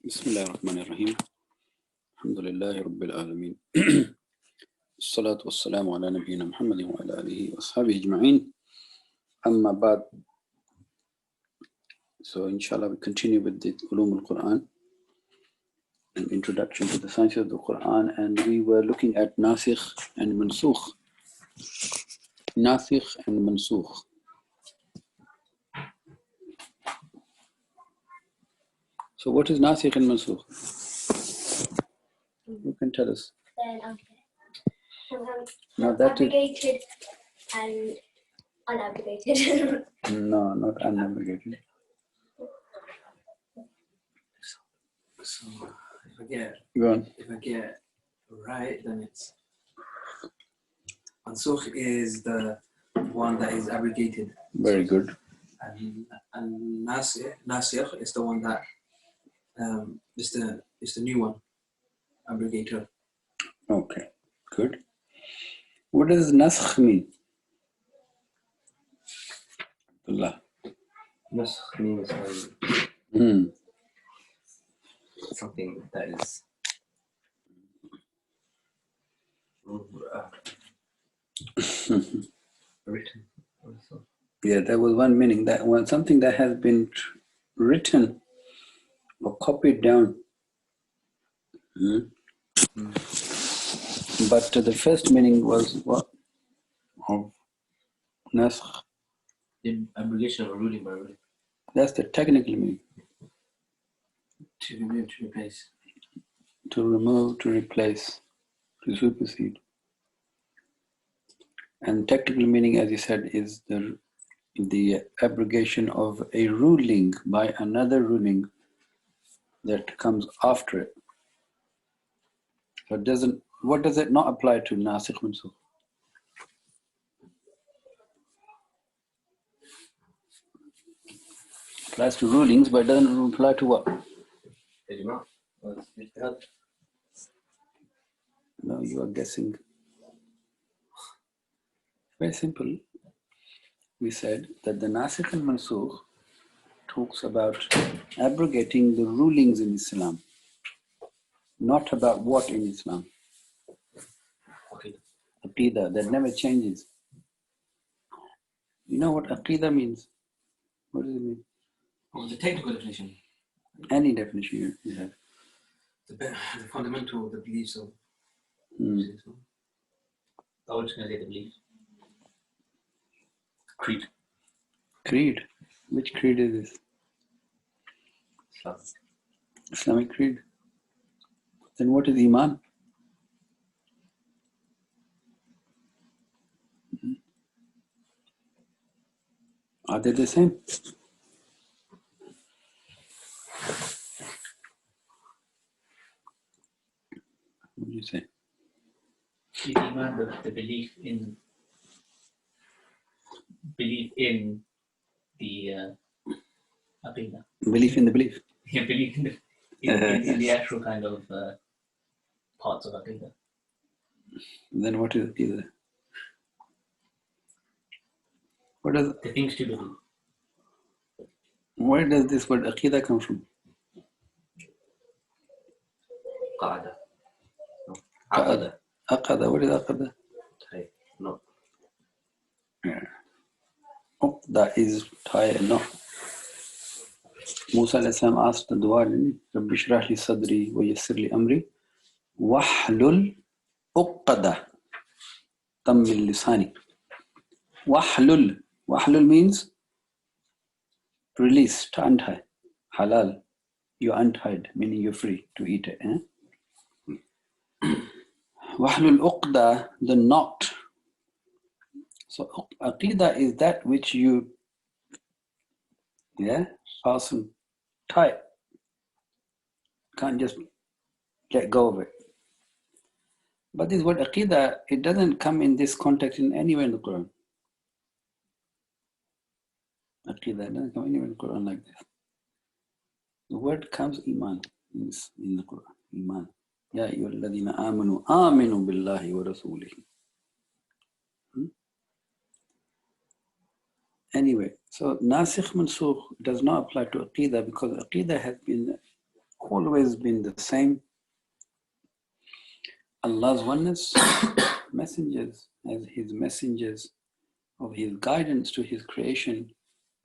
بسم الله الرحمن الرحيم الحمد لله رب العالمين الصلاة والسلام على نبينا محمد وعلى آله وأصحابه أجمعين أما بعد. So inshallah we continue with the Ulum al-Quran, an introduction to the science of the Quran, and we were looking at Nasikh and Mansukh. Nasikh and Mansukh. So what is Nasikh and Mansukh? Who can tell us? No, that abrogated and unabrogated. No, not unabrogated. So if Go on. I get right, then it's Mansukh is the one that is abrogated. Very good. And Nasikh is the one that is the new one, abrogator. Okay, good. What does Naskh mean? Allah. Naskh means something that is written. Also. Yeah, there was one meaning, that when something that has been written or copied down. But the first meaning was what? Of Naskh. The abrogation of a ruling by ruling. That's the technical meaning. To remove, to replace. To remove, to replace, to supersede. And technical meaning, as you said, is the abrogation of a ruling by another ruling that comes after it. So what does it not apply to Nasikh Mansukh? Applies to rulings, but doesn't apply to what? No, you are guessing. Very simple. We said that the Nasikh and Mansukh talks about abrogating the rulings in Islam, not about what in Islam. Aqidah, that never changes. You know what Aqidah means? What does it mean? Oh, the technical definition. Any definition you have. The fundamental, the beliefs of. Originally the belief. Creed. Creed. Which creed is this? Islam. Islamic creed. Then what is Iman? Are they the same? What do you say? The iman, the belief in the aqidah. Belief in the belief. Yeah, belief in the actual kind of parts of aqidah. Then what is Aqidah? What does? The things to believe. Where does this word Aqidah come from? Qa'ada. No. Aqada. Aqada. What is Aqada? No. Yeah. Oh, that is tie a knot. Musa alayhi salam asked the dua, Rabbi shrah li sadri wa yassir li amri wahlul uqada tammil lisani. Wahlul. Wahlul means release, to untie. Halal. You're untied, meaning you're free to eat it. Wahlul uqda, the knot. So Aqidah is that which you fasten tight. Can't just let go of it. But this word Aqidah, it doesn't come in this context in anywhere in the Quran. Aqidah doesn't come anywhere in the Quran like this. The word comes Iman means in the Quran. Iman. Ya ayyuhalladhina amanu aminu billahi wa rasulihi. Anyway, so Nasikh Mansukh does not apply to Aqidah because Aqidah has been always been the same. Allah's oneness, messengers as His messengers of His guidance to His creation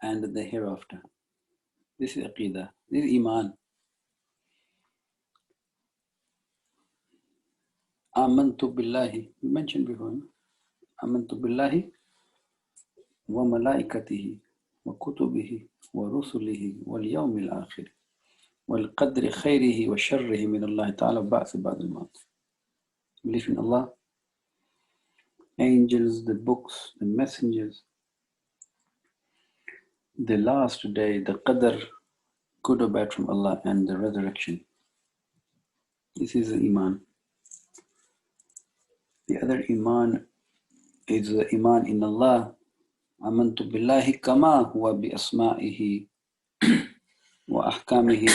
and the hereafter. This is Aqidah, this is Iman. Amantu billahi, we mentioned before. Amantu billahi wa malaikatihi wa kutubihi wa rusulihi wal yawmil akhir wal qadri khayrihi wa sharrihi min Allah ta'ala ba'th ba'd al-maut. Believe in Allah, angels, the books, the messengers, the last day, the qadr, good or bad from Allah, and the resurrection. This is Iman. The other Iman is the Iman in Allah. Amantu billahi kama huwa bi asma'ihi wa ahkamihi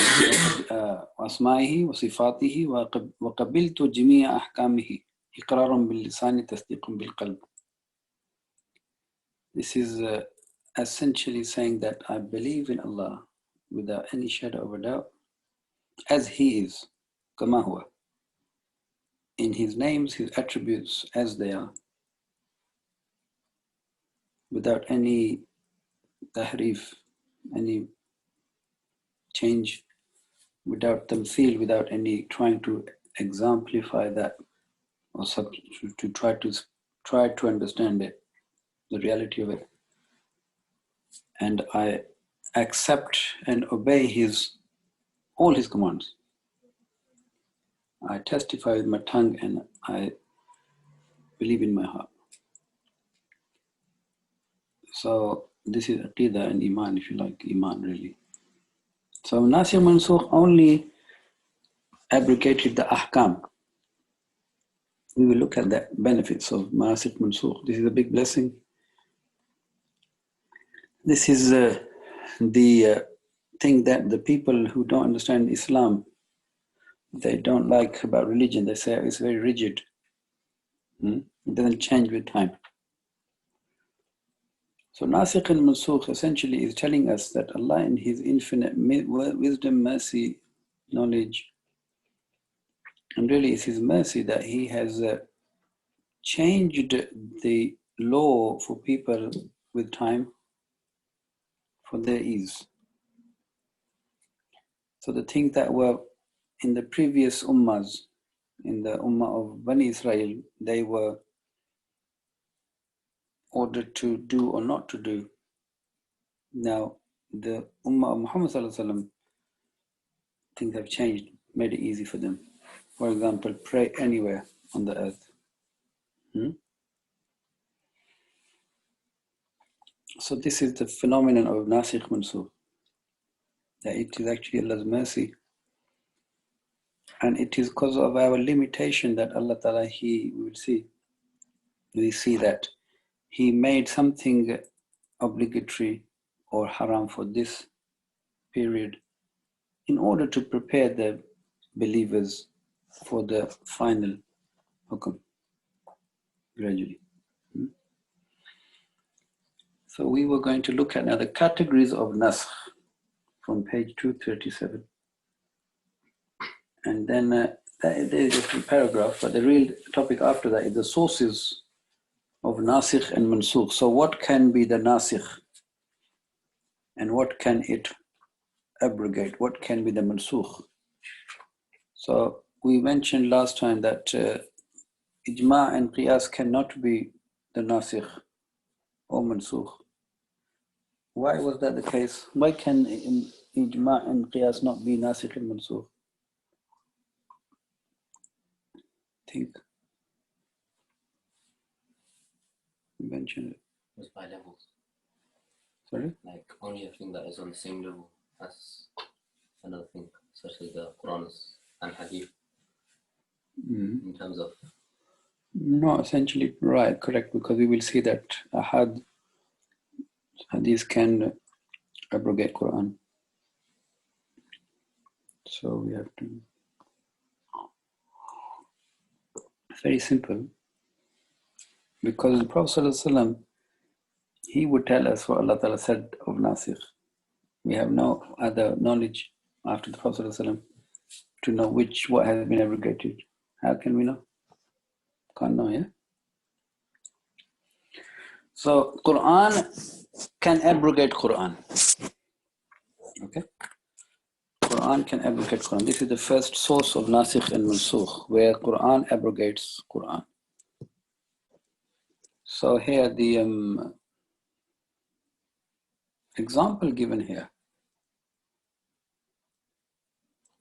wa asma'ihi wa sifatihi wa qabiltu jami'a ahkamihi iqraran bil lisani tasdiqun bil qalb. This is essentially saying that I believe in Allah without any shadow of a doubt, as He is, kama huwa, in His names, His attributes as they are, without any tahrif, any change, without tamthil, without any trying to exemplify that or to try to understand it, the reality of it. And I accept and obey all His commands. I testify with my tongue and I believe in my heart. So this is Aqidah and Iman, if you like, Iman really. So Nasikh Mansukh only abrogated the Ahkam. We will look at the benefits of Nasikh Mansukh. This is a big blessing. This is the thing that the people who don't understand Islam, they don't like about religion. They say it's very rigid. It doesn't change with time. So Nasikh and Mansukh essentially is telling us that Allah in His infinite wisdom, mercy, knowledge, and really it's His mercy that He has changed the law for people with time for their ease. So the things that were in the previous ummahs, in the ummah of Bani Israel, they were ordered to do or not to do. Now, the ummah of Muhammad sallallahu alaihi wasallam, things have changed, made it easy for them. For example, pray anywhere on the earth. So this is the phenomenon of Nasikh Mansukh, that it is actually Allah's mercy. And it is because of our limitation that Allah Ta'ala, we see that He made something obligatory or haram for this period in order to prepare the believers for the final hukum, gradually. So we were going to look at now the categories of Naskh from page 237. And then there is just a paragraph, but the real topic after that is the sources of Nasikh and Mansukh. So what can be the Nasikh and what can it abrogate? What can be the Mansukh? So we mentioned last time that Ijma' and Qiyas cannot be the Nasikh or Mansukh. Why was that the case? Why can Ijma' and Qiyas not be Nasikh and Mansukh? Think. You mentioned it. It's by levels. Sorry? Like only a thing that is on the same level as another thing, such as the Quran and Hadith, in terms of. No, essentially right, correct, because we will see that Hadith can abrogate Quran. So we have to. It's very simple. Because the Prophet ﷺ, he would tell us what Allah Ta'ala said of Nasikh. We have no other knowledge after the Prophet ﷺ. to know what has been abrogated. How can we know? Can't know, yeah? So Quran can abrogate Quran. Okay? Quran can abrogate Quran. This is the first source of Nasikh and Mansukh, where Quran abrogates Quran. So here the example given here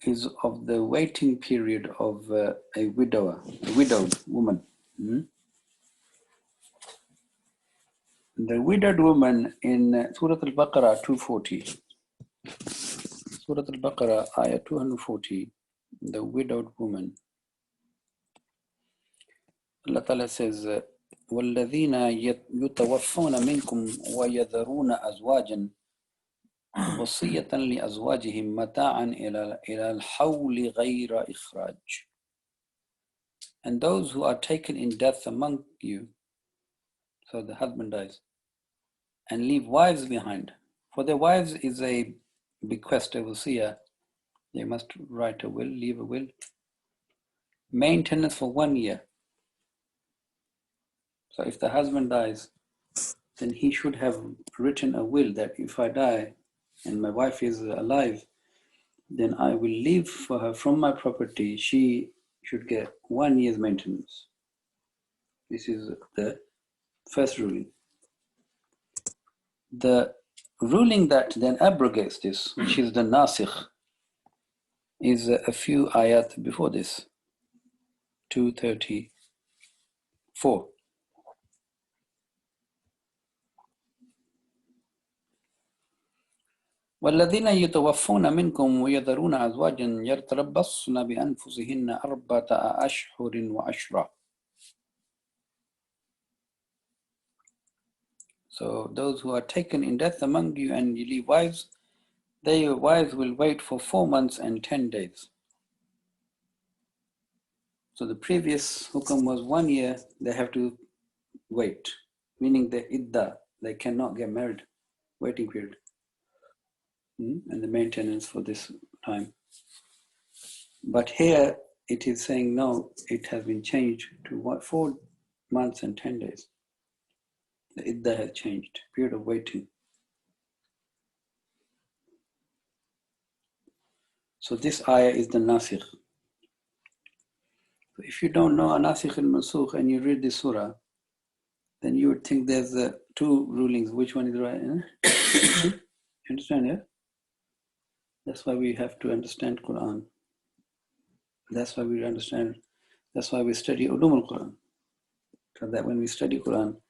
is of the waiting period of a widowed woman. The widowed woman in Surah Al-Baqarah 240. Surah Al-Baqarah, ayah 240, the widowed woman. Allah Ta'ala says, وَالَّذِينَ يُتَوَفَّوْنَ مِنْكُمْ وَيَذَرُونَ أَزْوَاجًا وَصِيَّةً لِأَزْوَاجِهِمْ مَتَاعًا إِلَى الْحَوْلِ غَيْرَ إِخْرَاجٍ. And those who are taken in death among you, so the husband dies, and leave wives behind. For their wives is a bequest, a wasiyah. They must write a will, leave a will. Maintenance for 1 year. So if the husband dies, then he should have written a will that if I die and my wife is alive, then I will leave for her from my property. She should get 1 year's maintenance. This is the first ruling. The ruling that then abrogates this, which is the nasikh, is a few ayat before this, 234. والذين يتوفون منكم ويذرون أزواجا يتربصن بأنفسهن 4 أشهر وعشرة. So those who are taken in death among you and you leave wives, their wives will wait for 4 months and 10 days. So the previous hukam was 1 year, they have to wait, meaning the iddah, they cannot get married, waiting period. And the maintenance for this time. But here it is saying no, it has been changed to 4 months and 10 days. The iddah has changed, period of waiting. So this ayah is the nasikh. If you don't know a nasikh and mansukh and you read this surah, then you would think there's 2 rulings. Which one is right? You understand, yeah? That's why we have to understand Quran. That's why we study Ulum al-Quran. So that when we study Quran,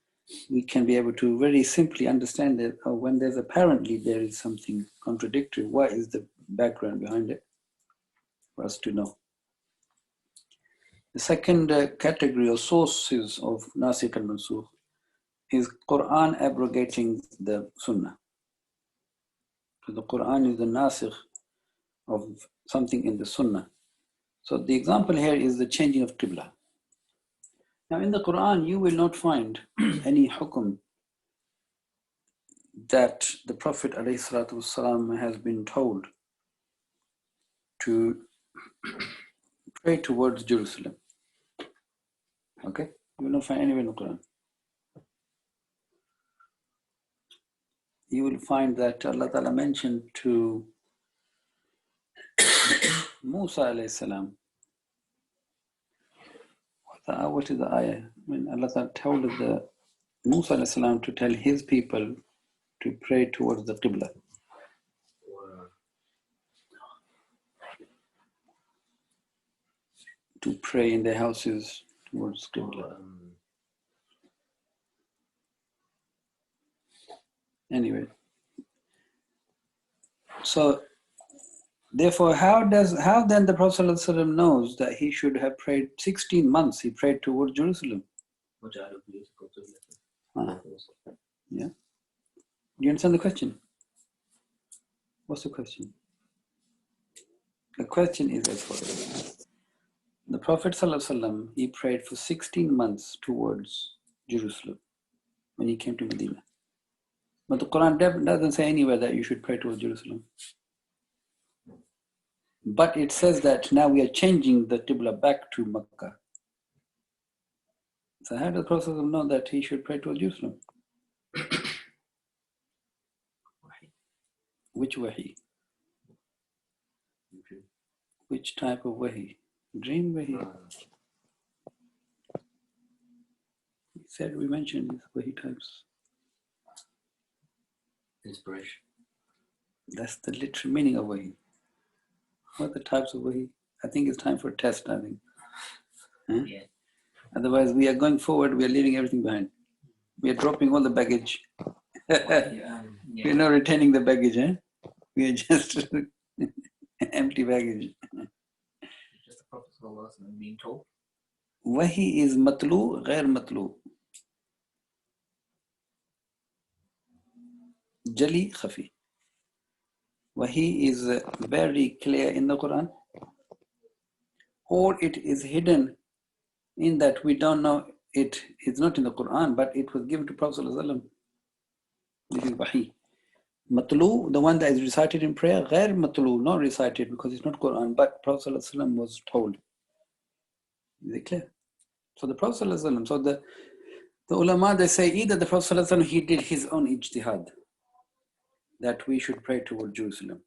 we can be able to very simply understand that when there's apparently there is something contradictory, what is the background behind it for us to know. The second category or sources of Nasikh and Mansukh is Quran abrogating the Sunnah. So the Quran is the Nasikh of something in the Sunnah. So the example here is the changing of Qibla. Now in the Quran, you will not find any hukum that the Prophet ﷺ has been told to pray towards Jerusalem. Okay? You will not find anywhere in the Quran. You will find that Allah Ta'ala mentioned to Musa alayhi salam. What is the ayah? When Allah Ta'ala told the Musa alayhi salam to tell his people to pray towards the Qibla. To pray in their houses towards Qibla. Anyway. So therefore, how then the Prophet ﷺ knows that he should have prayed 16 months? He prayed towards Jerusalem. Yeah. Do you understand the question? What's the question? The question is as follows. The Prophet ﷺ, he prayed for 16 months towards Jerusalem when he came to Medina. But the Quran doesn't say anywhere that you should pray towards Jerusalem. But it says that now we are changing the Qibla back to Makkah. So how does the Prophet know that he should pray to Jerusalem? Which wahi? Which type of wahi? Dream wahi? He said we mentioned these wahi types. Inspiration. That's the literal meaning of wahi. What are the types of wahi? I think it's time for a test, I think. Huh? Yeah. Otherwise, we are going forward, we are leaving everything behind. We are dropping all the baggage. We're not retaining the baggage, eh? We are just empty baggage. Just the Prophet being told. Wahi is matlu, ghair matlu. Jali, khafi. Wahi is very clear in the Quran, or it is hidden in that we don't know it. It's not in the Quran, but it was given to Prophet ﷺ. This is Wahi. Matlu, the one that is recited in prayer, ghair matlu, not recited because it's not Quran, but Prophet ﷺ was told. Is it clear? So the Prophet ﷺ, so the ulama, they say either the Prophet ﷺ, he did his own ijtihad, that we should pray toward Jerusalem.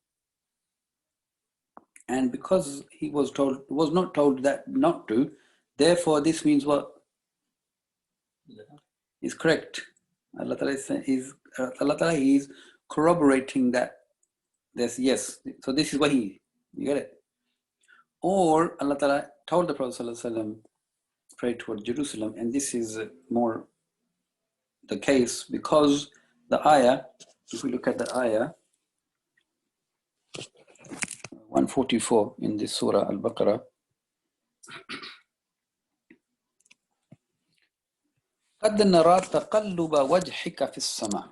And because he was not told that not to, therefore this means what? Is correct. Allah Ta'ala is corroborating that there's yes. So this is Wahi. You get it? Or Allah Ta'ala told the Prophet ﷺ pray toward Jerusalem, and this is more the case because the ayah, if we look at the ayah 144 in this surah Al-Baqarah, قَدْ نَرَى تَقَلُّبَ وَجْحِكَ فِي السَّمَاءِ.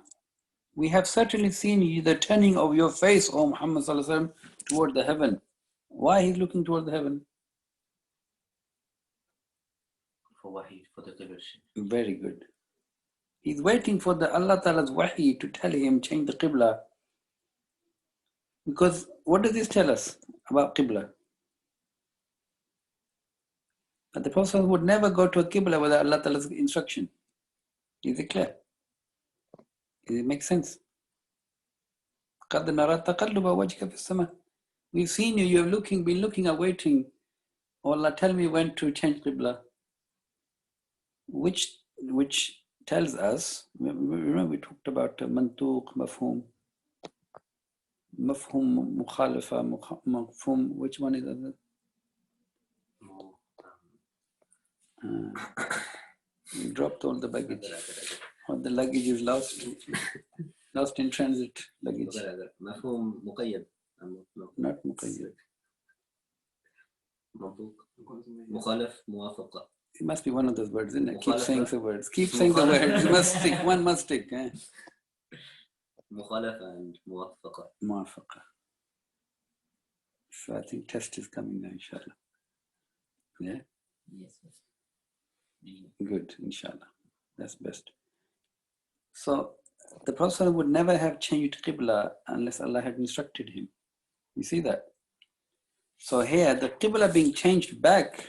We have certainly seen the turning of your face, O Muhammad sallallahu alaihi wasallam, toward the heaven. Why he's looking toward the heaven? For Wahi, for the liberation. Very good. He's waiting for the Allah Ta'ala's Wahi to tell him change the Qibla. Because what does this tell us about Qibla? That the Prophet would never go to a Qibla without Allah Ta'ala's instruction. Is it clear? Does it make sense? قَدْ نَرَى تَقَلُّبَ وَجْهِكَ فِي السَّمَاءِ. We've seen you, you've been looking and waiting. Oh Allah, tell me when to change Qibla. Which tells us, remember we talked about mantuq, mafhum, mukhalifa, mafhum, which one is that? You dropped all the baggage. Or the luggage is lost. Lost in transit luggage. مفهوم مقيد. Not muqayyad. منطوق. مخالف موافقة. It must be one of those words, isn't it? Keep Mukhalafa. saying the words. Keep saying the words. You must stick. One must stick. Eh? مخالفة and موافقة. Muwafaqa. So I think test is coming now, inshallah. Yeah? Yes. Good, inshallah. That's best. So the Prophet would never have changed Qibla unless Allah had instructed him. You see that? So here, the Qibla being changed back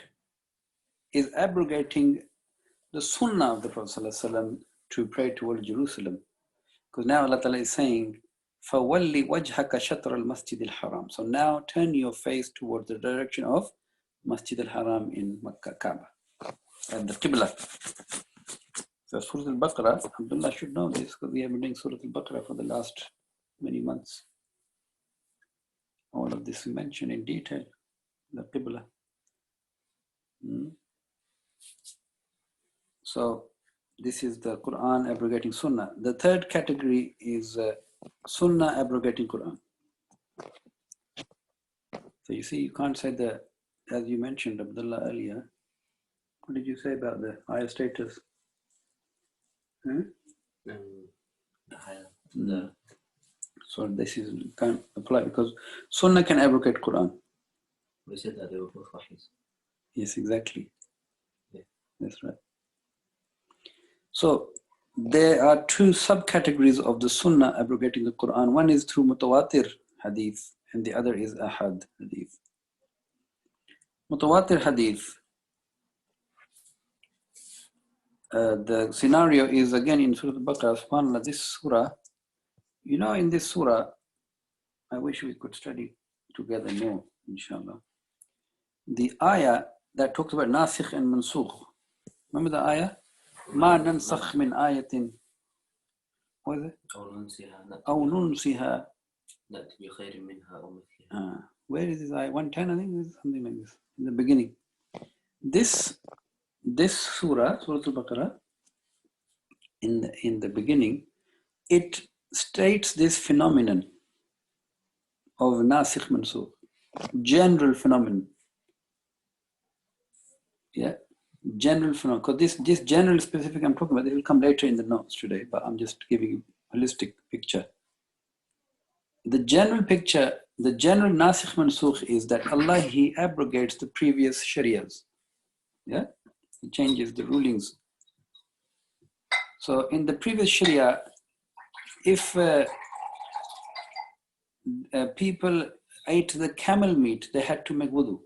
is abrogating the Sunnah of the Prophet ﷺ to pray toward Jerusalem. Because now Allah Ta'ala is saying, فَوَلِّ وَجْهَكَ شَطْرَ الْمَسْجِدِ الْحَرَامِ. So now turn your face towards the direction of Masjid al-Haram in Makkah, Kaaba, and the Qibla. So Surah Al-Baqarah, Abdullah should know this because we have been doing Surah Al-Baqarah for the last many months. All of this we mentioned in detail, the Qibla. So this is the Quran abrogating Sunnah. The third category is Sunnah abrogating Quran. So you see, you can't say that, as you mentioned, Abdullah, earlier. What did you say about the higher status? The higher. So this is can't apply because Sunnah can abrogate Quran. We said that they were both Wahis. Yes, exactly. Yeah. That's right. So there are two subcategories of the Sunnah abrogating the Quran. One is through Mutawatir hadith and the other is Ahad hadith. Mutawatir hadith. The scenario is again in Surah Al-Baqarah. SubhanAllah, this surah, in this surah, I wish we could study together more, inshallah. The ayah that talks about nasikh and mansukh. Remember the ayah? Ma nansakh min ayatin. What is it? أو ننسها نأتي بخير منها أو مثلها. Where is this ayah? 110, I think, is something like this. In the beginning. This surah, Surah Al-Baqarah, in the beginning, it states this phenomenon of nasikh mansukh. General phenomenon. Yeah. General phenomenon. Because this general specific I'm talking about, it will come later in the notes today, but I'm just giving you a holistic picture. The general picture, the general nasikh mansukh is that Allah, He abrogates the previous sharias. Yeah? He changes the rulings. So in the previous sharia, if people ate the camel meat, they had to make wudu.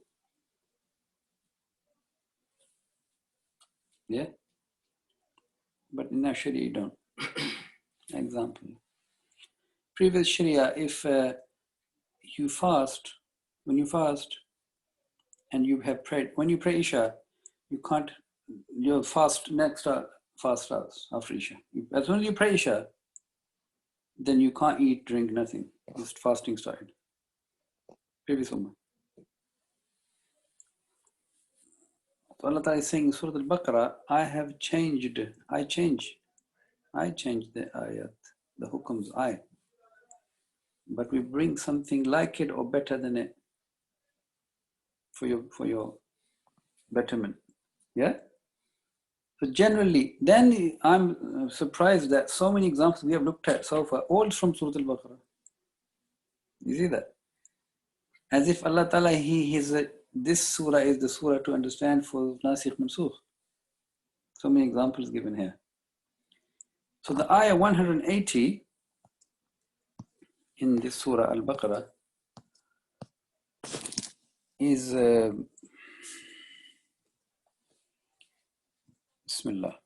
Yeah? But in our sharia, you don't. Example. Previous sharia, if you fast, when you fast and you have prayed, when you pray Isha, you can't, you fast next fast hours after Isha. As soon as you pray Isha, then you can't eat, drink, nothing. Just fasting started. Previous ummah. So Allah Ta'ala is saying in Surah Al-Baqarah, I change the ayat, the hukams, but we bring something like it or better than it for your betterment. Yeah? So generally, then I'm surprised that so many examples we have looked at so far, all from Surah Al-Baqarah. You see that? As if Allah Ta'ala, this surah is the surah to understand for Nasikh Mansukh. So many examples given here. So the ayah 180 in this surah Al-Baqarah is Bismillah.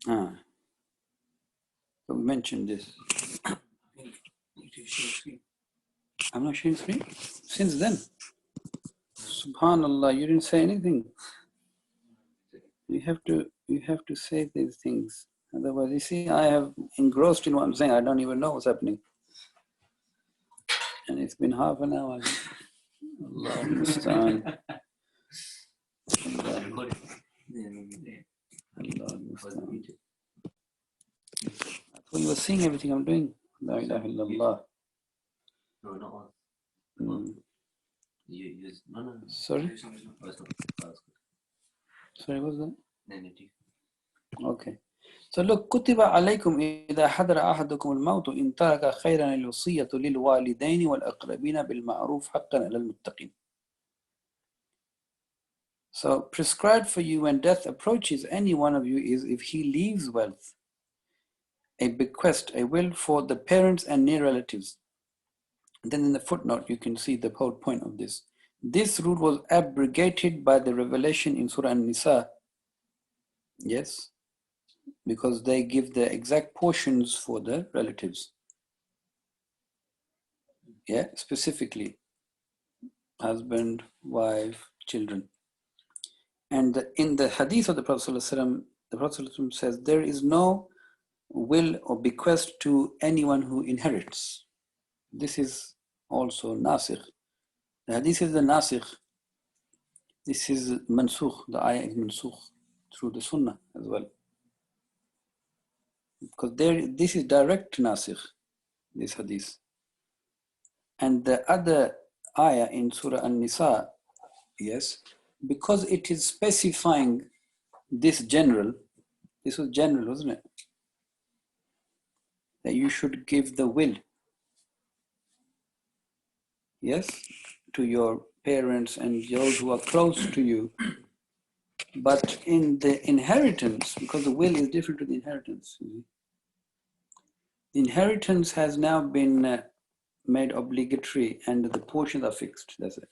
So we mentioned this. I'm not sharing screen? Since then. Subhanallah, you didn't say anything. You have to say these things. Otherwise, you see, I have engrossed in what I'm saying. I don't even know what's happening. And it's been half an hour. Allah Mustaan. Allah Mustaan. I thought you were seeing everything I'm doing. La ilaha illallah. No, not one. No. Sorry? Oh, it's not. Sorry, what's that? No. Okay. So look, كتب عليكم إذا حضر أحدكم الموت إن ترك خيرا الوصية للوالدين والأقربين بالمعروف حقا على المتقين. So prescribed for you when death approaches any one of you is if he leaves wealth, a bequest, a will for the parents and near relatives. Then in the footnote you can see the whole point of this. This rule was abrogated by the revelation in Surah An-Nisa. Yes, because they give the exact portions for the relatives. Yeah, specifically husband, wife, children. And in the hadith of the Prophet ﷺ, the Prophet ﷺ says there is no will or bequest to anyone who inherits. This is also nasikh. The hadith is the nasikh. This is mansukh. The ayah is mansukh through the sunnah as well. Because this is direct nasikh, this hadith. And the other ayah in Surah An-Nisa, yes, because it is specifying this was general, wasn't it? That you should give the will, yes, to your parents and those who are close to you. But in the inheritance, because the will is different to the inheritance, the inheritance has now been made obligatory and the portions are fixed. That's it.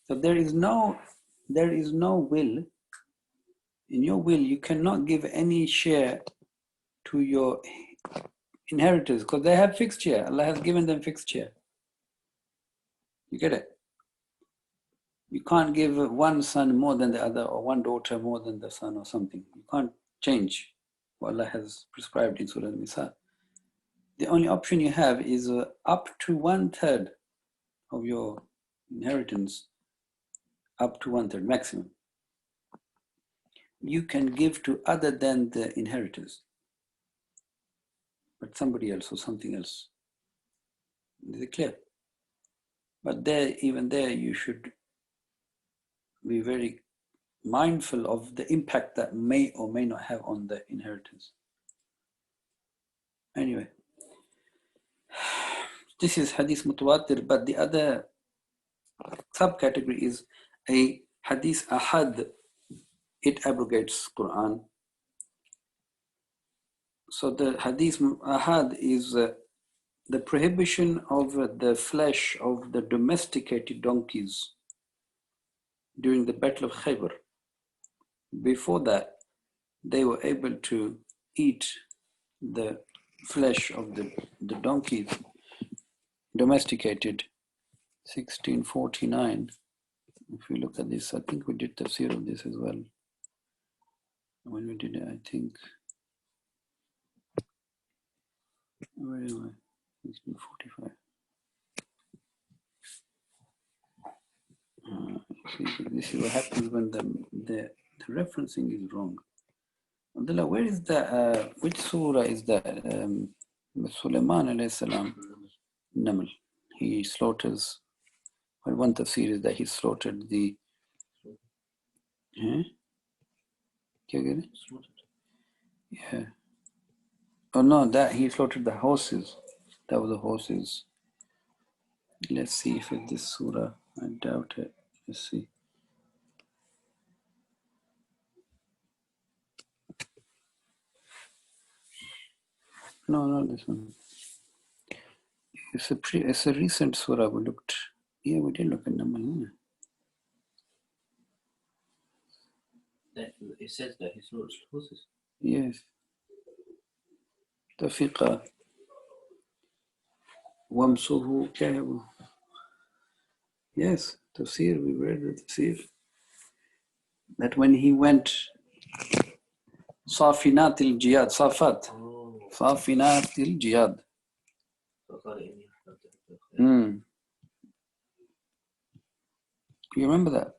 So there is no will. In your will, you cannot give any share to your inheritors because they have fixed share. Allah has given them fixed share. You get it? You can't give one son more than the other or one daughter more than the son or something. You can't change what Allah has prescribed in Surah An-Nisa. The only option you have is up to 1/3 of your inheritance, up to 1/3 maximum. You can give to other than the inheritors, but somebody else or something else. Is it clear? But there, even there, you should be very mindful of the impact that may or may not have on the inheritance. Anyway, this is hadith mutawatir, but the other subcategory is a hadith ahad. It abrogates Quran. So the hadith ahad is the prohibition of the flesh of the domesticated donkeys during the Battle of Khaybar. Before that, they were able to eat the flesh of the donkeys domesticated. 1649. If we look at this, I think we did tafsir of this as well. When we did it, I think. Where am I? 1645. See, this is what happens when the referencing is wrong. Abdullah, where is that? Which surah is that? Sulaiman alayhi salam, Naml. He slaughters. Well, one tafsir is that he slaughtered the. Huh? Yeah. Oh no, that he slaughtered the horses. That was the horses. Let's see if it's this surah. I doubt it. Let's see. No, not this one. It's a recent surah we looked. Yeah, we did look at Namal. It says that he slaughtered horses. Yes. Tafiqa. Wamsuhu kahabu. Yes, tafsir, we read the tafsir. That when he went Safinat al-Jihad, Safat. Safinat al-Jihad. You remember that?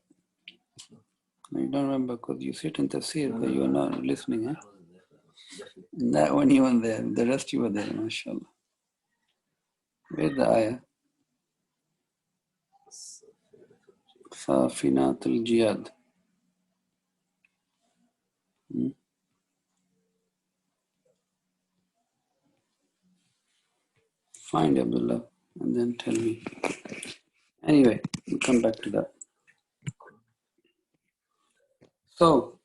No, you don't remember because you sit in tafsir, but you're not listening, huh? That one you were there, the rest you were there, mashallah. Where's the ayah? Safinat al-Jihad. Find Abdullah and then tell me. Anyway, we'll come back to that. So,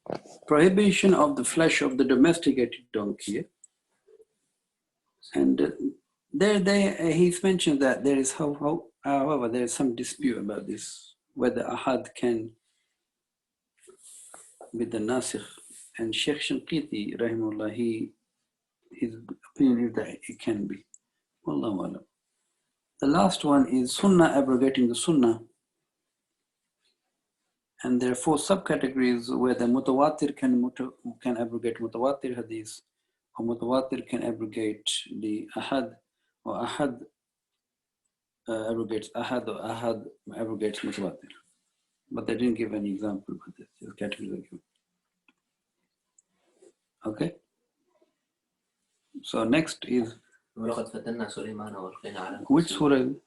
prohibition of the flesh of the domesticated donkey. And he's mentioned that there is, however, there is some dispute about this, whether ahad can be the nasikh. And Sheikh Shanqiti, rahimahullah, his opinion is that it can be. Wallahu alam. The last one is sunnah abrogating the sunnah. And there are 4 subcategories where the mutawatir can abrogate mutawatir hadith, or mutawatir can abrogate the ahad, or ahad abrogates ahad, or ahad abrogates mutawatir. But they didn't give any example, but this category are given. Okay? So next is, which surah is it?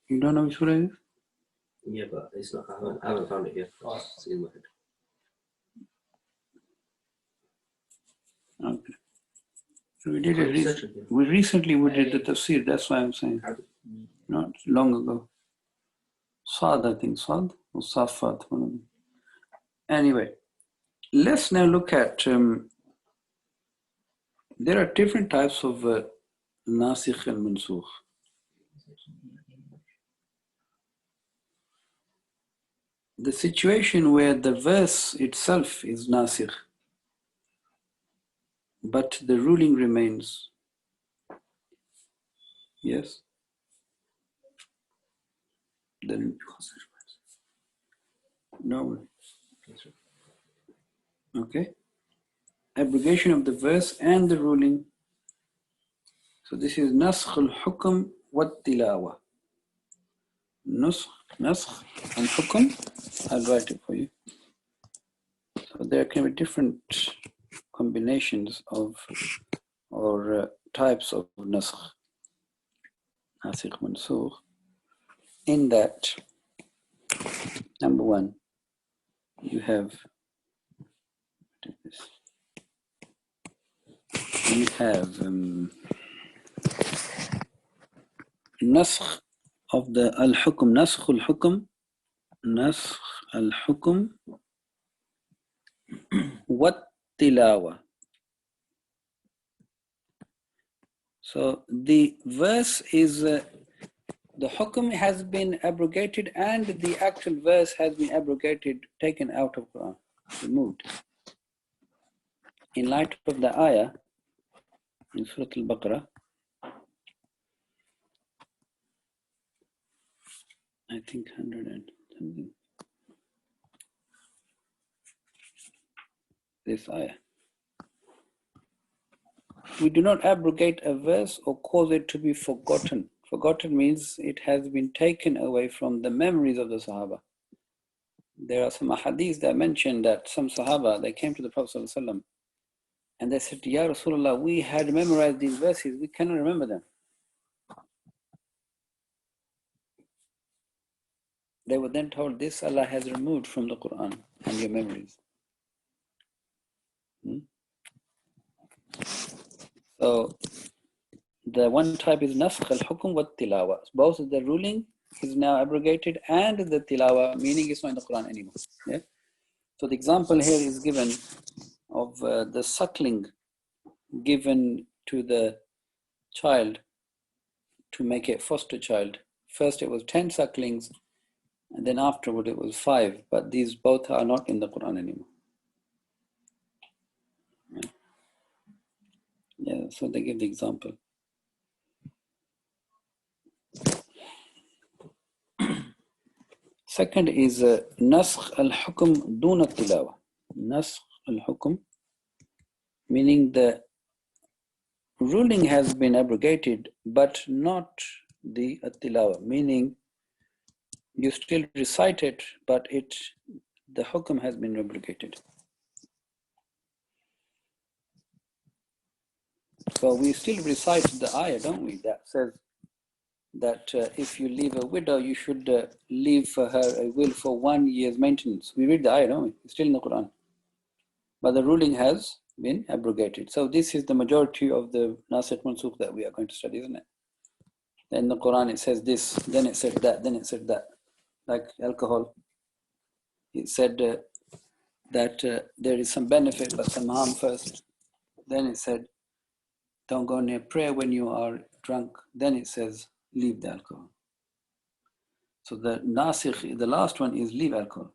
You don't know which surah it is? Yeah, but it's not. I haven't found it yet. It's in my head. Okay. So we did it. We recently did the tafsir. That's why I'm saying. Not long ago. Sad, I think. Sad or Safat, one of them. Anyway, let's now look at There are different types of nasikh and mansukh. The situation where the verse itself is nasikh, but the ruling remains. Yes? Then no. Okay? Abrogation of the verse and the ruling. So this is naskh al-hukm wa-tilawa. Naskh al-hukm. I'll write it for you. So there can be different combinations of or types of naskh, nasikh, mansukh. In that, number one, you have this. You have naskh of the al-hukm, naskh al-hukm, naskh al-hukm wat-tilawa. So the verse is, the hukm has been abrogated and the actual verse has been abrogated, taken out of Quran, removed. In light of the ayah in Surah Al-Baqarah, I think 100 and something. This ayah. We do not abrogate a verse or cause it to be forgotten. Forgotten means it has been taken away from the memories of the Sahaba. There are some hadiths that mention that some Sahaba, they came to the Prophet ﷺ and they said, Ya Rasulullah, we had memorized these verses, we cannot remember them. They were then told, this Allah has removed from the Quran and your memories. So the one type is naskh al-hukm wa tilawa. Both the ruling is now abrogated and the tilawa, meaning it's not in the Quran anymore. Yeah? So the example here is given of the suckling given to the child to make it foster child. First it was 10 sucklings and then afterward it was 5, but these both are not in the Quran anymore. Yeah, so they give the example. Second is naskh al-hukm duna tilawa. Naskh al-hukm, meaning the ruling has been abrogated, but not the tilawa, meaning you still recite it, but the hukm has been abrogated. So we still recite the ayah, don't we? That says that if you leave a widow, you should leave for her a will for 1 year's maintenance. We read the ayah, don't we? It's still in the Quran. But the ruling has been abrogated. So this is the majority of the nasikh mansukh that we are going to study, isn't it? In the Quran it says this, then it said that, then it said that. Like alcohol, it said that there is some benefit but some harm first. Then it said, don't go near prayer when you are drunk. Then it says, leave the alcohol. So the nasikh, the last one is leave alcohol.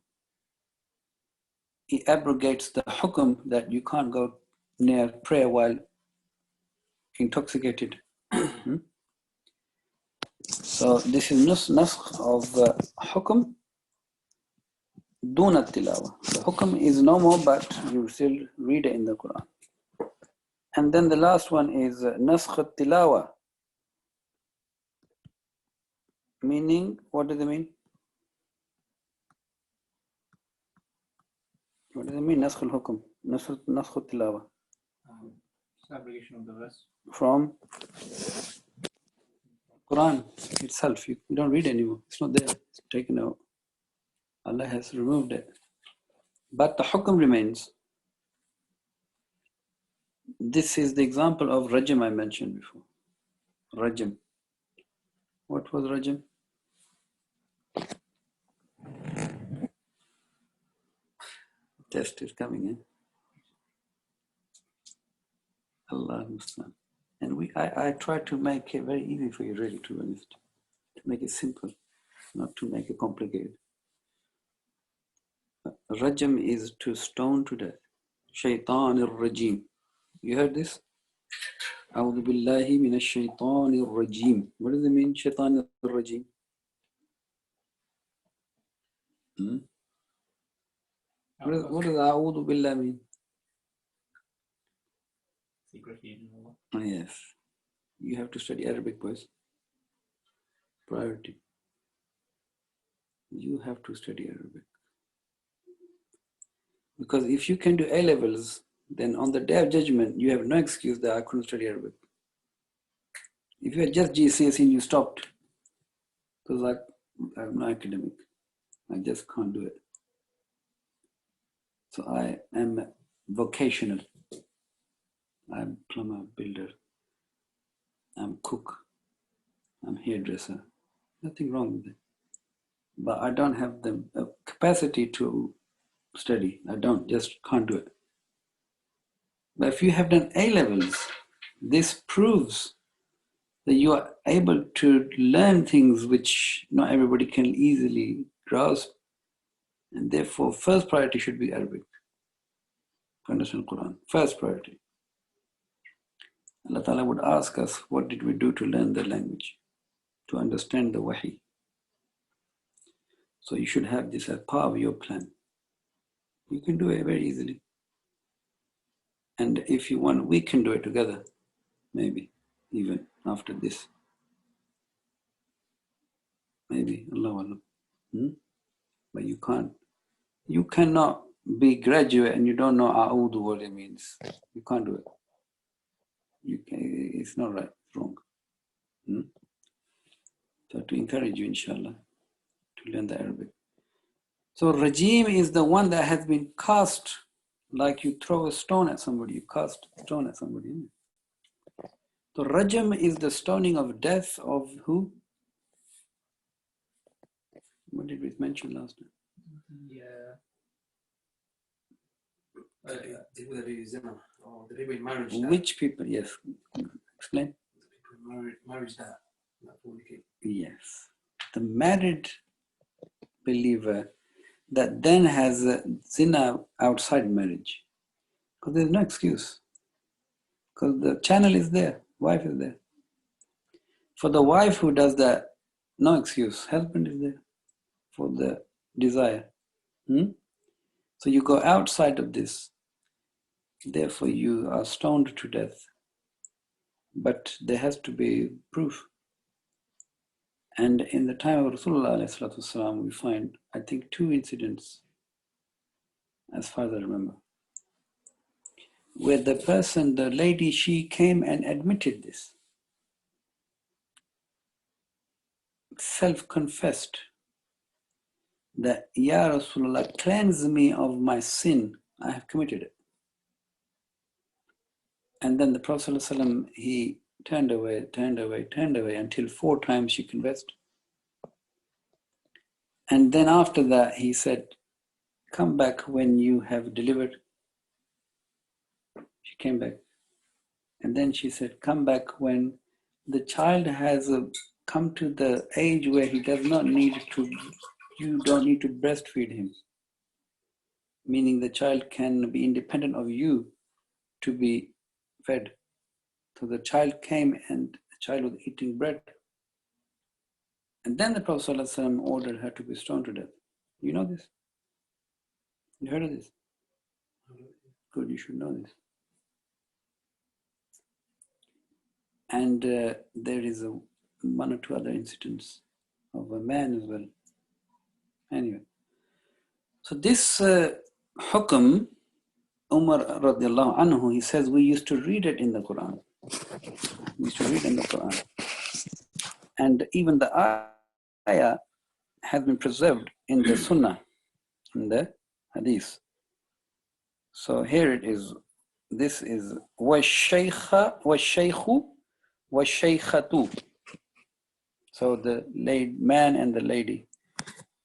It abrogates the hukm that you can't go near prayer while intoxicated. So this is naskh of hukm duna tilawa. The hukm is no more, but you still read it in the Quran. And then the last one is naskh tilawa. Meaning, what does it mean? What does it mean, naskh al-hukm? Naskh al-tilawa. Abrogation of the verse. From Quran itself. You don't read anymore. It's not there. It's taken out. Allah has removed it. But the hukm remains. This is the example of rajam I mentioned before. Rajam. What was rajam? Test is coming in. Allah Muslim. And I try to make it very easy for you, really, to be honest. To make it simple, not to make it complicated. Rajam is to stone to death. Shaitan al-Rajim. You heard this? A'udhu billahi minash shaitan al-Rajim. What does it mean, Shaitan al-Rajim? What does A'udhu billah mean? Seek refuge in Allah. Oh, yes. You have to study Arabic, boys. Priority. You have to study Arabic. Because if you can do A levels, then on the day of judgment, you have no excuse that I couldn't study Arabic. If you had just GCSE and you stopped, because I have no academic, I just can't do it. So I am vocational. I'm plumber, builder. I'm cook. I'm hairdresser. Nothing wrong with it. But I don't have the capacity to study. I just can't do it. But if you have done A levels, this proves that you are able to learn things which not everybody can easily grasp. And therefore, first priority should be Arabic. To understand Quran. First priority. Allah Ta'ala would ask us, what did we do to learn the language? To understand the wahi. So you should have this as part of your plan. You can do it very easily. And if you want, we can do it together. Maybe, even after this. Maybe, Allah Allah. But you can't. You cannot be graduate and you don't know A'udhu what it means. You can't do it. It's not right, it's wrong. So to encourage you, inshallah, to learn the Arabic. So Rajim is the one that has been cast, like you throw a stone at somebody, you cast a stone at somebody. So Rajam is the stoning of death of who? What did we mention last time? The people in marriage. Which people? Yes. Explain. The people in marriage that fornicate. Yes. The married believer that then has a zina outside marriage. Because there's no excuse. Because the channel is there. Wife is there. For the wife who does that, no excuse. Husband is there for the desire. So you go outside of this. Therefore, you are stoned to death. But there has to be proof. And in the time of Rasulullah, we find, I think, 2 incidents, as far as I remember, where the person, the lady, she came and admitted this. Self-confessed that, Ya Rasulullah, cleanse me of my sin. I have committed it. And then the Prophet ﷺ, he turned away until 4 times she confessed. And then after that, he said, come back when you have delivered. She came back. And then she said, come back when the child has come to the age where he does not need to, you don't need to breastfeed him. Meaning the child can be independent of you to be fed. So the child came and the child was eating bread. And then the Prophet ﷺ ordered her to be stoned to death. You know this? You heard of this? Good, you should know this. And there is 1 or 2 other incidents of a man as well. Anyway, so this hukum, Umar radiallahu anhu, he says we used to read it in the Quran. We used to read in the Quran. And even the ayah has been preserved in the Sunnah, in the Hadith. So here it is. This is وَالشَّيْخُ وَالشَّيْخَةُ. So the man and the lady.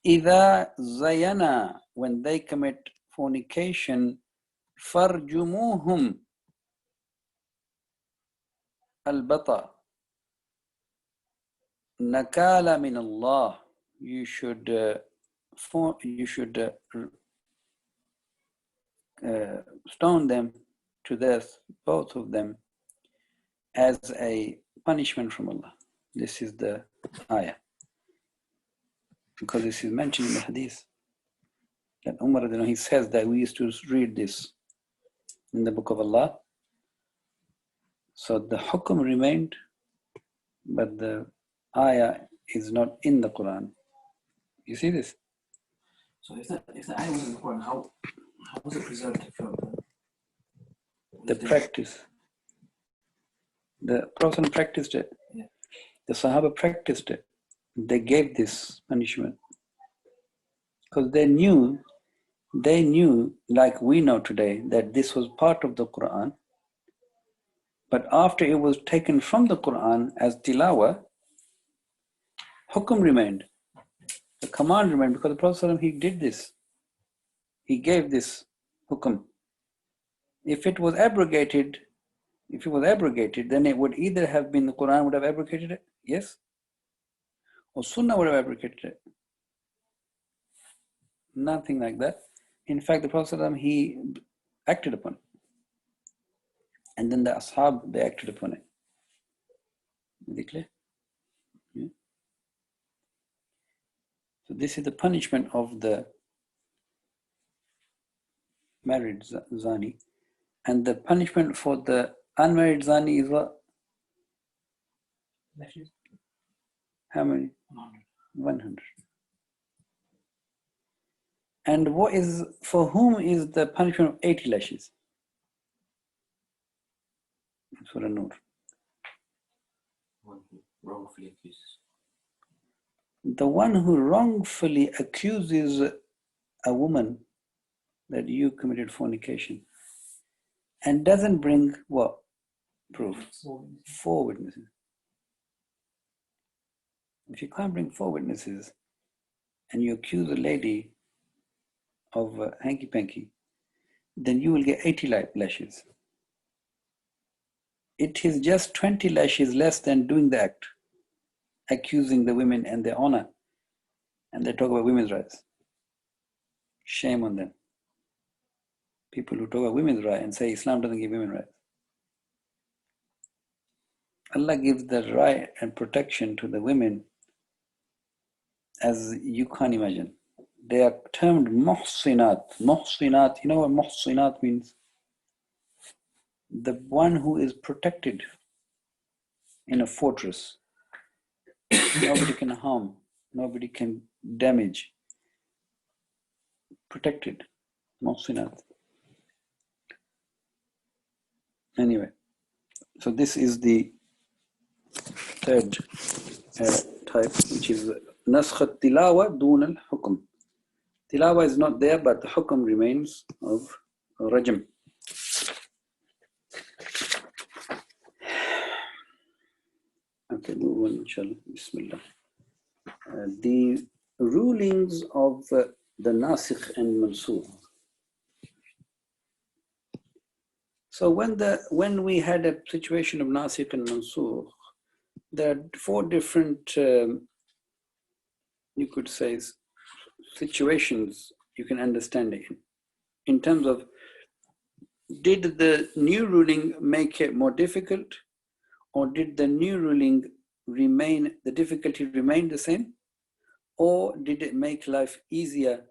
إِذَا زَيَنَا, when they commit fornication, فَارْجُمُوهُمْ, al-bata, nakala min Allah. You should stone them to death, both of them, as a punishment from Allah. This is the ayah. Because this is mentioned in the hadith. That Umar, he says that we used to read this in the book of Allah. So the hukum remained, but the ayah is not in the Quran. You see this? So if the ayah was in the Quran, how was it preserved throughout The practice. The Prophet practiced it. Yeah. The Sahaba practiced it. They gave this punishment. Because they knew, like we know today, that this was part of the Quran. But after it was taken from the Quran as tilawa, hukum remained. The command remained because the Prophet, he did this. He gave this hukum. If it was abrogated, then it would either have been the Quran would have abrogated it, yes, or Sunnah would have abrogated it. Nothing like that. In fact, the Prophet, he acted upon it. And then the Ashab, they acted upon it. Is it clear? Yeah. So this is the punishment of the married zani. And the punishment for the unmarried zani is what? How many? 100. And what is, for whom is the punishment of 80 lashes? Surah Nur. One who wrongfully accuses. The one who wrongfully accuses a woman that you committed fornication and doesn't bring what? Proof. 4 witnesses. If you can't bring 4 witnesses and you accuse a lady of hanky-panky, then you will get 80 lashes. It is just 20 lashes less than doing the act, accusing the women and their honor. And they talk about women's rights. Shame on them. People who talk about women's rights and say Islam doesn't give women rights. Allah gives the right and protection to the women as you can't imagine. They are termed muhsinat. Muhsinat, you know what muhsinat means? The one who is protected in a fortress. Nobody can harm, nobody can damage. Protected. Muhsinat. Anyway, so this is the third type, which is naskh tilawa dun al-hukm. Tilawa is not there, but the hukm remains of rajm. Okay, move on, inshallah. Bismillah. The rulings of the nasikh and mansukh. So when we had a situation of nasikh and mansukh, there are 4 different, you could say, situations you can understand it in terms of, did the new ruling make it more difficult, or did the new ruling remain, the difficulty remain the same, or did it make life easier?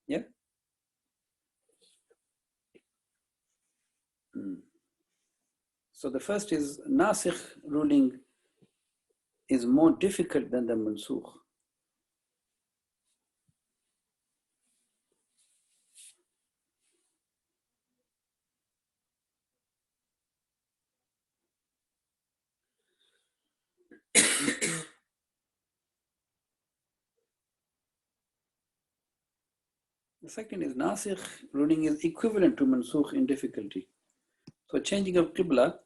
Yeah. So the first is nasikh ruling is more difficult than the mansukh. The second is nasikh ruling is equivalent to mansukh in difficulty. So changing of qibla,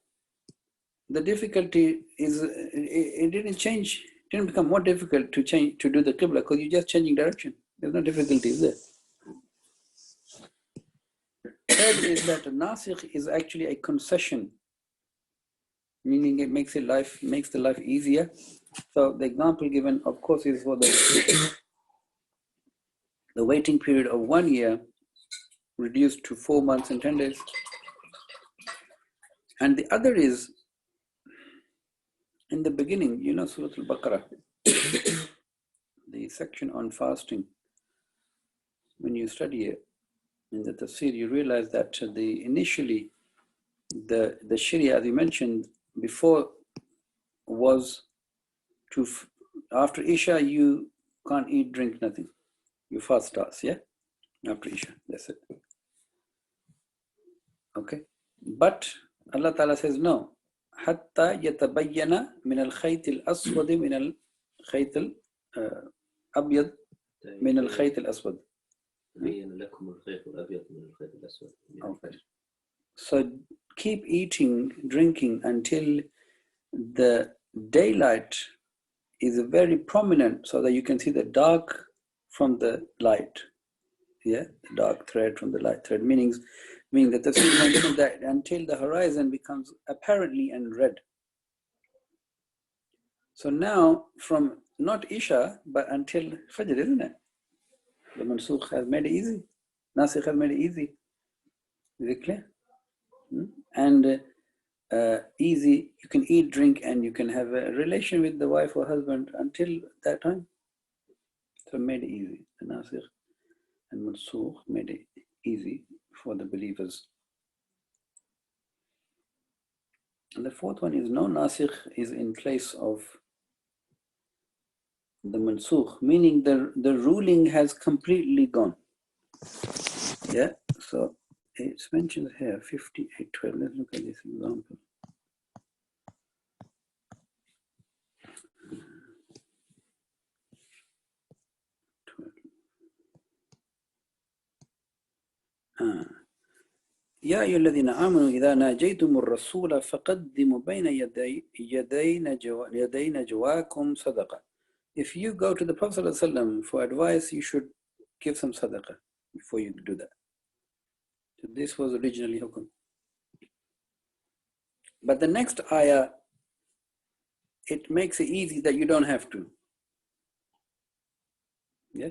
the difficulty is, it didn't change, it didn't become more difficult to change, to do the qibla, because you're just changing direction. There's no difficulties there. Third is that nasikh is actually a concession meaning it makes the life easier. So the example given, of course, is for the waiting period of 1 year reduced to 4 months and 10 days. And the other is in the beginning, Surah Al-Baqarah, the section on fasting. When you study it in the tafsir, you realize that initially the Sharia, as you mentioned before, was after Isha you can't eat, drink, nothing. You fast starts, yeah? After Isha, that's it. Okay? But Allah Ta'ala says no. حتى يتبين من الخيط الأسود من الخيط الأبيض من الخيط الأسود. تبين لكم الخيط الأبيض من الخيط الأسود. Okay. So keep eating, drinking until the daylight is very prominent, so that you can see the dark from the light. Yeah, the dark thread from the light thread, meaning that the mentioned that until the horizon becomes apparently and red. So now from not Isha but until Fajr, isn't it? The Mansukh has made it easy. Nasikh has made it easy. Is it clear? And easy, you can eat, drink, and you can have a relation with the wife or husband until that time. So made it easy. The Nasikh and Mansukh made it easy for the believers. And the fourth one is no Nasikh is in place of the Mansukh, meaning the ruling has completely gone. Yeah, so it's mentioned here, 58:12. Let's look at this example. يا أيها الذين آمنوا إذا ناجيتم الرسول فقدموا بين يدي نجواكم صدقة. If you go to the Prophet ﷺ for advice, you should give some sadaqah before you do that. So this was originally hukum. But the next ayah, it makes it easy that you don't have to. Yeah.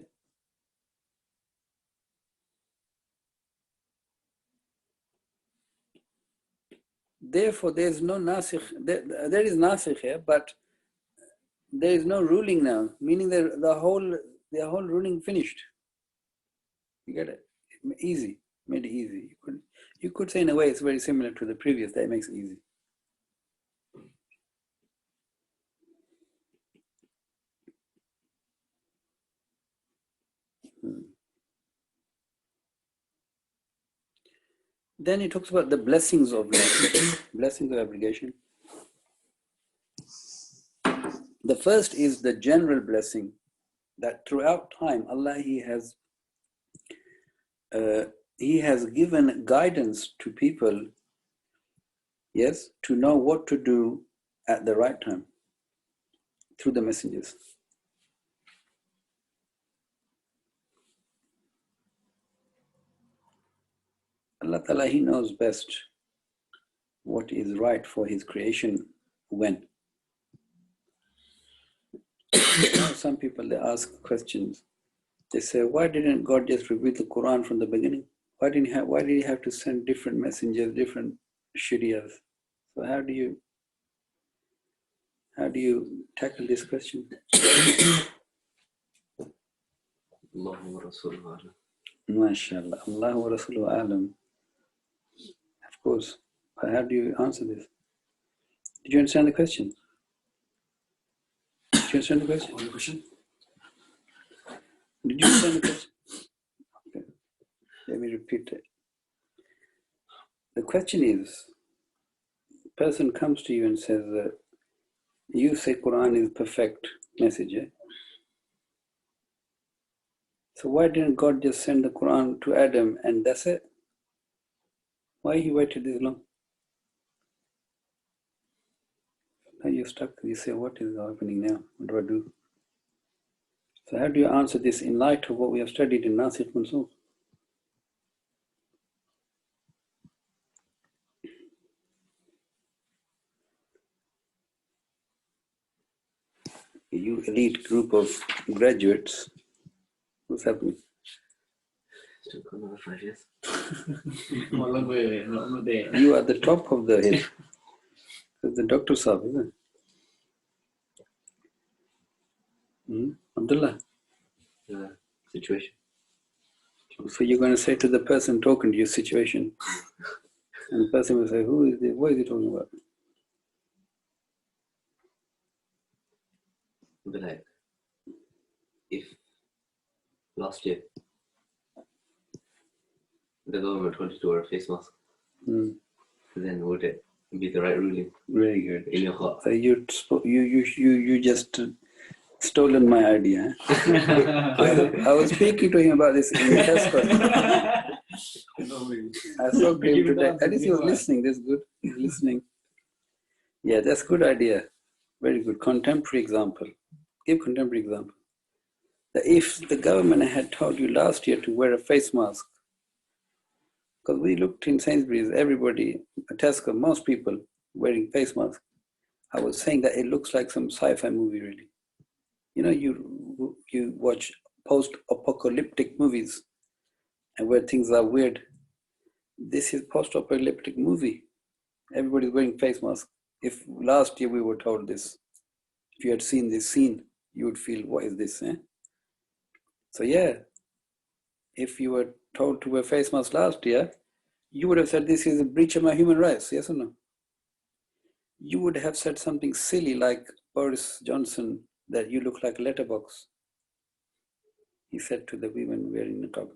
Therefore, there is no nasikh. There is nasikh here, but there is no ruling now. Meaning the whole ruling finished. You get it? Easy, made it easy. You could say in a way it's very similar to the previous. That makes it easy. Then he talks about the blessings of blessings of abrogation. The first is the general blessing that throughout time Allah He has given guidance to people, yes, to know what to do at the right time through the messengers. Allah Ta'ala, He knows best what is right for His creation when. Some people, they ask questions. They say, why didn't God just reveal the Quran from the beginning? Why did He have to send different messengers, different sharias? So how do you tackle this question? Allahu wa Rasuluhu a'lam. MashaAllah. Allahu wa Rasuluhu a'lam. Of course. But how do you answer this? Did you understand the question? Did you understand the question? What question? Did you understand the question? Okay. Let me repeat it. The question is, a person comes to you and says that you say Quran is perfect message. Eh? So why didn't God just send the Quran to Adam and that's it? Why He waited this long? Now you're stuck. You say, what is happening now? What do I do? So how do you answer this in light of what we have studied in Nasikh Mansukh? You elite group of graduates. What's happening? Still got another 5 years. I'm a long way away. I'm not there. You are the top of the hill. That's the Dr. Saab, isn't it? Abdullah. Situation. So you're going to say to the person talking to your situation, and the person will say, "Who is this? What is he talking about?" But like, if last year the government wanted to wear a face mask, then would it be the right ruling? Very good. In your heart? So you just stolen my idea. I was speaking to him about this in Tesco. I spoke to him today. At least he was listening. That's good. He's listening. Yeah, that's a good idea. Very good. Contemporary example. Give contemporary example. That if the government had told you last year to wear a face mask, because we looked in Sainsbury's, everybody, Tesco, most people wearing face masks. I was saying that it looks like some sci-fi movie, really. You know, you watch post-apocalyptic movies and where things are weird. This is post-apocalyptic movie. Everybody's wearing face masks. If last year we were told this, if you had seen this scene, you would feel, what is this? Eh? So yeah, if you were told to wear face masks last year, you would have said this is a breach of my human rights, yes or no? You would have said something silly like Boris Johnson, that you look like a letterbox. He said to the women wearing the niqab.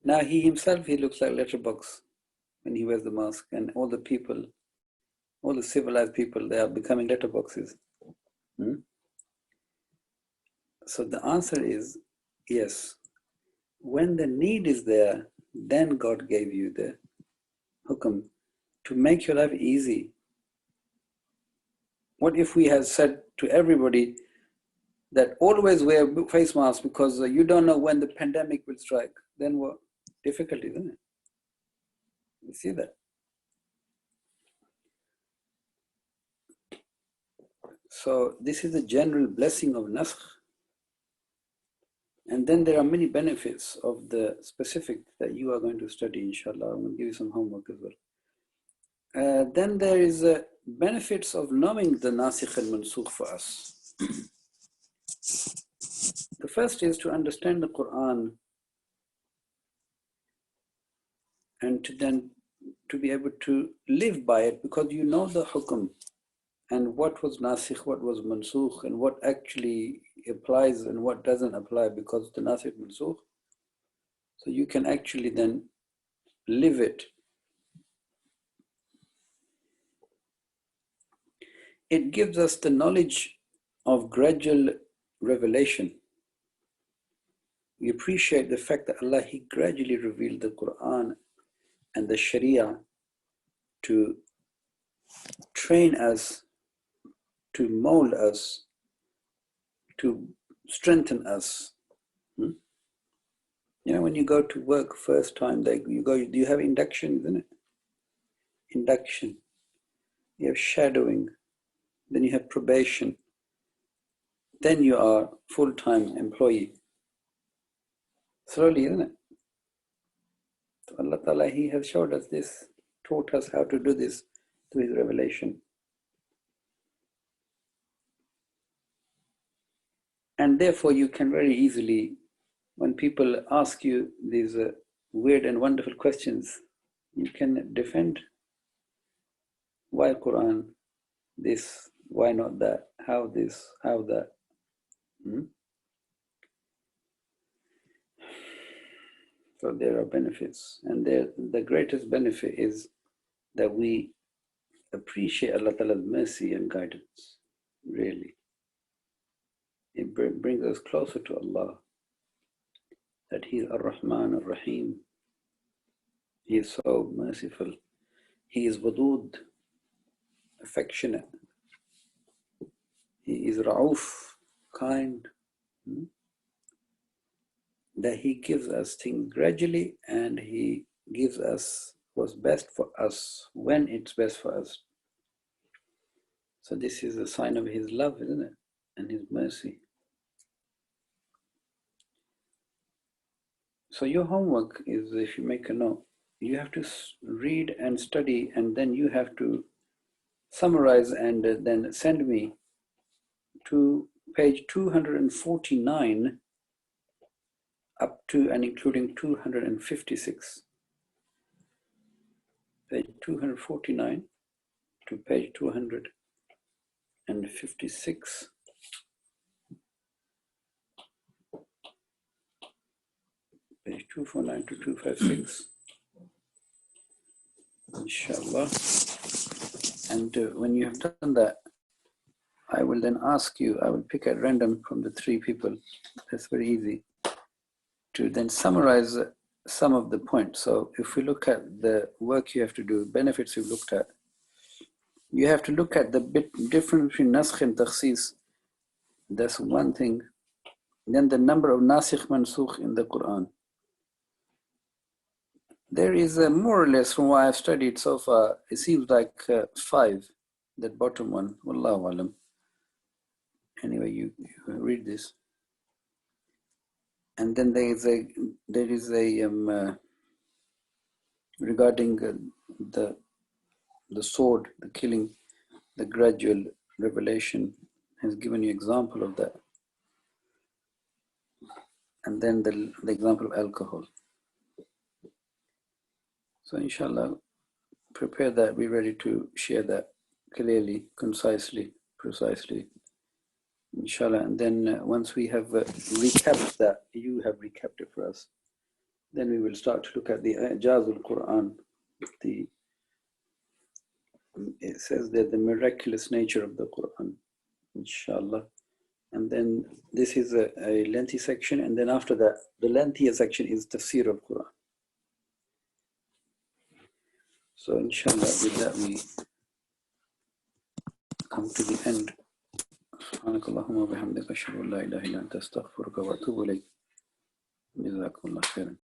Now he himself, he looks like a letterbox when he wears the mask, and all the people, all the civilized people, they are becoming letterboxes. So the answer is yes. When the need is there, then God gave you the hukum to make your life easy. What if we had said to everybody that always wear face masks because you don't know when the pandemic will strike? Then what? Difficulty, isn't it? You see that? So this is a general blessing of naskh. And then there are many benefits of the specific that you are going to study, inshallah. I'm going to give you some homework as well. Then there is benefits of knowing the nasikh and mansukh for us. The first is to understand the Quran and to be able to live by it, because you know the hukum and what was nasikh, what was mansukh, and what actually applies and what doesn't apply because of the nasikh mansukh. So you can actually then live it. It gives us the knowledge of gradual revelation. We appreciate the fact that Allah, He gradually revealed the Quran and the Sharia to train us, to mold us, to strengthen us. You know, when you go to work first time, you have induction, isn't it? Induction. You have shadowing. Then you have probation. Then you are full-time employee. Slowly, isn't it? So Allah Ta'ala, He has showed us this, taught us how to do this through His revelation. And therefore you can very easily, when people ask you these weird and wonderful questions, you can defend. Why Quran? This, why not that? How this, how that? So there are benefits. And the greatest benefit is that we appreciate Allah Ta'ala's mercy and guidance, really. It brings us closer to Allah, that He is Ar-Rahman Ar-Rahim. He is so merciful. He is Wadud, affectionate. He is Ra'uf, kind. That He gives us things gradually, and He gives us what's best for us when it's best for us. So this is a sign of His love, isn't it? and His mercy. So your homework is, if you make a note, you have to read and study, and then you have to summarize and then send me to page 249 up to and including 256. Page 249 to page 256. Page 249 to 256. Inshallah. And when you have done that, I will then ask you, I will pick at random from the three people. That's very easy. To then summarize some of the points. So if we look at the work you have to do, benefits you've looked at, you have to look at the difference between naskh and takhsis. That's one thing. Then the number of nasikh mansukh in the Quran. There is more or less, from what I've studied so far, it seems like 5, that bottom one, wallahu alam. Anyway, you read this. And then there is a regarding the sword, the killing, the gradual revelation has given you example of that. And then the example of alcohol. So inshallah, prepare that, be ready to share that clearly, concisely, precisely. Inshallah, and then once we have recapped that, you have recapped it for us, then we will start to look at the Ijazul Quran. It says that the miraculous nature of the Quran, inshallah. And then this is a lengthy section, and then after that, the lengthier section is Tafsir of Quran. So inshallah, with that we come to the end. سبحانك اللهم وبحمدك أشهد أن لا إله إلا أنت أستغفرك وأتوب إليك. جزاكم الله خيرا.